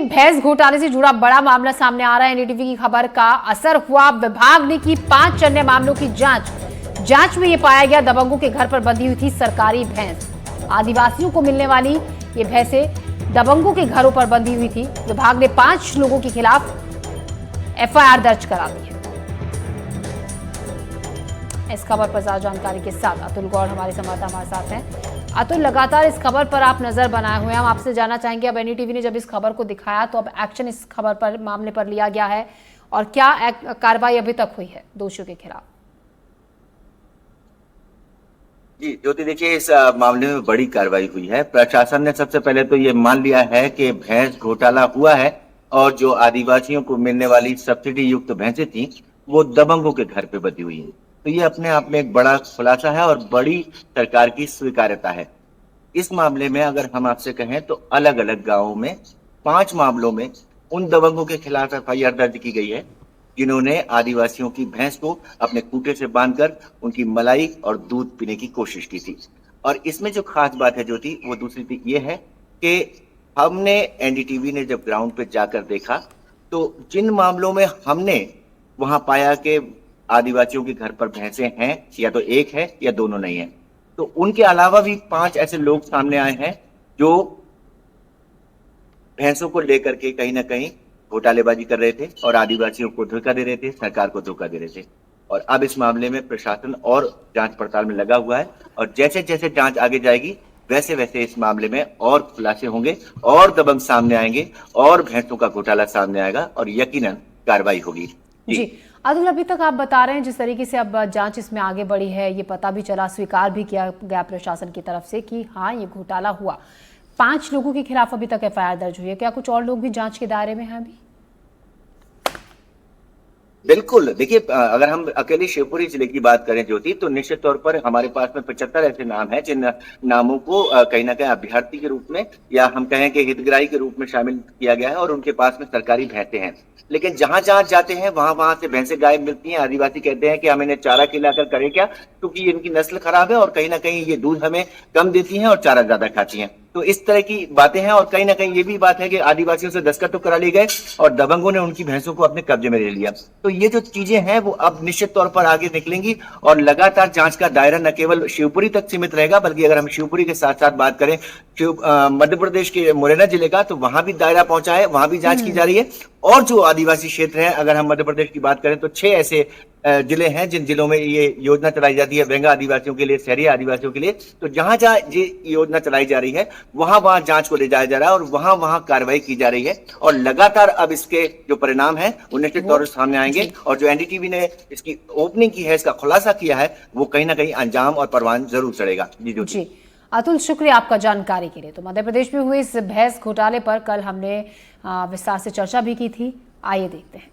भैंस घोटाले से जुड़ा बड़ा मामला सामने आ रहा है। एनडीटीवी की खबर का असर हुआ। विभाग ने की 5 अन्य मामलों की जांच में यह पाया गया दबंगों के घर पर बंधी हुई थी सरकारी भैंस। आदिवासियों को मिलने वाली ये भैंसें दबंगों के घरों पर बंधी हुई थी। विभाग ने 5 लोगों के खिलाफ एफआईआर दर्ज करा दी है। इस खबर पर ज्यादा जानकारी के साथ अतुल गौड़ हमारे संवाददाता हमारे साथ हैं। अतुल, लगातार इस खबर पर आप नजर बनाए हुए हैं। हम आपसे जानना चाहेंगे, अब एनडीटीवी ने जब इस खबर को दिखाया तो अब एक्शन इस खबर पर मामले पर लिया गया है और क्या कार्रवाई अभी तक हुई है दोषियों के खिलाफ? जी ज्योति, देखिए इस मामले में बड़ी कार्रवाई हुई है। प्रशासन ने सबसे पहले तो ये मान लिया है कि भैंस घोटाला हुआ है और जो आदिवासियों को मिलने वाली सब्सिडी युक्त भैंसें थी वो दबंगों के घर पे बंधी हुई है। तो ये अपने आप में एक बड़ा खुलासा है और बड़ी सरकार की स्वीकार्यता है। इस मामले में अगर हम आपसे कहें तो अलग अलग गांवों में 5 मामलों में उन दबंगों के खिलाफ एफआईआर दर्ज की गई है जिन्होंने आदिवासियों की भैंस को अपने खूंटे से बांधकर उनकी मलाई और दूध पीने की कोशिश की थी। और इसमें जो खास बात है जो थी वो दूसरी थी ये है कि हमने एनडीटीवी ने जब ग्राउंड पे जाकर देखा तो जिन मामलों में हमने वहां पाया कि आदिवासियों के घर पर भैंसे हैं, या तो एक है या दोनों नहीं है, तो उनके अलावा भी 5 ऐसे लोग सामने आए हैं जो भैंसों को लेकर के कहीं ना कहीं घोटालेबाजी कर रहे थे और आदिवासियों को धोखा दे रहे थे, सरकार को धोखा दे रहे थे। और अब इस मामले में प्रशासन और जांच पड़ताल में लगा हुआ है और जैसे जैसे जांच आगे जाएगी वैसे वैसे इस मामले में और खुलासे होंगे और दबंग सामने आएंगे और भैंसों का घोटाला सामने आएगा और यकीनन कार्रवाई होगी। जी अतुल, अभी तक आप बता रहे हैं जिस तरीके से अब जांच इसमें आगे बढ़ी है, ये पता भी चला, स्वीकार भी किया गया प्रशासन की तरफ से कि हाँ ये घोटाला हुआ। 5 लोगों के खिलाफ अभी तक एफआईआर दर्ज हुई है। क्या कुछ और लोग भी जांच के दायरे में हैं अभी? बिल्कुल, देखिए अगर हम अकेले शिवपुरी जिले की बात करें ज्योति, तो निश्चित तौर पर हमारे पास में 75 ऐसे नाम हैं जिन नामों को कहीं ना कहीं अभ्यर्थी के रूप में या हम कहें कि हितग्राही के रूप में शामिल किया गया है और उनके पास में सरकारी भैंसे हैं। लेकिन जहां जहां जाते हैं वहां से भैंसें गायब मिलती हैं। आदिवासी कहते हैं कि हम इन्हें चारा खिलाकर करें क्या, क्योंकि इनकी नस्ल खराब है और कहीं ना कहीं ये दूध हमें कम देती हैं और चारा ज्यादा खाती हैं। तो इस तरह की बातें हैं और कहीं ना कहीं ये भी बात है कि आदिवासियों से दस्तखत तो करा लिए गए और दबंगों ने उनकी भैंसों को अपने कब्जे में ले लिया। तो ये जो चीजें हैं वो अब निश्चित तौर पर आगे निकलेंगी और लगातार जांच का दायरा न केवल शिवपुरी तक सीमित रहेगा, बल्कि अगर हम शिवपुरी के साथ साथ बात करें मध्य प्रदेश के मुरैना जिले का, तो वहां भी दायरा पहुंचा है, वहां भी जांच की जा रही है। और जो आदिवासी क्षेत्र है, अगर हम मध्य प्रदेश की बात करें तो 6 ऐसे जिले हैं जिन जिलों में ये योजना चलाई जाती है वेंगा आदिवासियों के लिए, शहरी आदिवासियों के लिए। तो जहां जहां ये योजना चलाई जा रही है वहां वहां जांच को ले जाया जा रहा है और वहां वहां कार्रवाई की जा रही है और लगातार अब इसके जो परिणाम है वो निश्चित तौर पर सामने आएंगे। और जो एनडीटीवी ने इसकी ओपनिंग की है, इसका खुलासा किया है, वो कहीं ना कहीं अंजाम और परवान जरूर चढ़ेगा। जी अतुल, शुक्रिया आपका जानकारी के लिए। तो मध्य प्रदेश में हुए इस भैंस घोटाले पर कल हमने विस्तार से चर्चा भी की थी। आइए देखते हैं।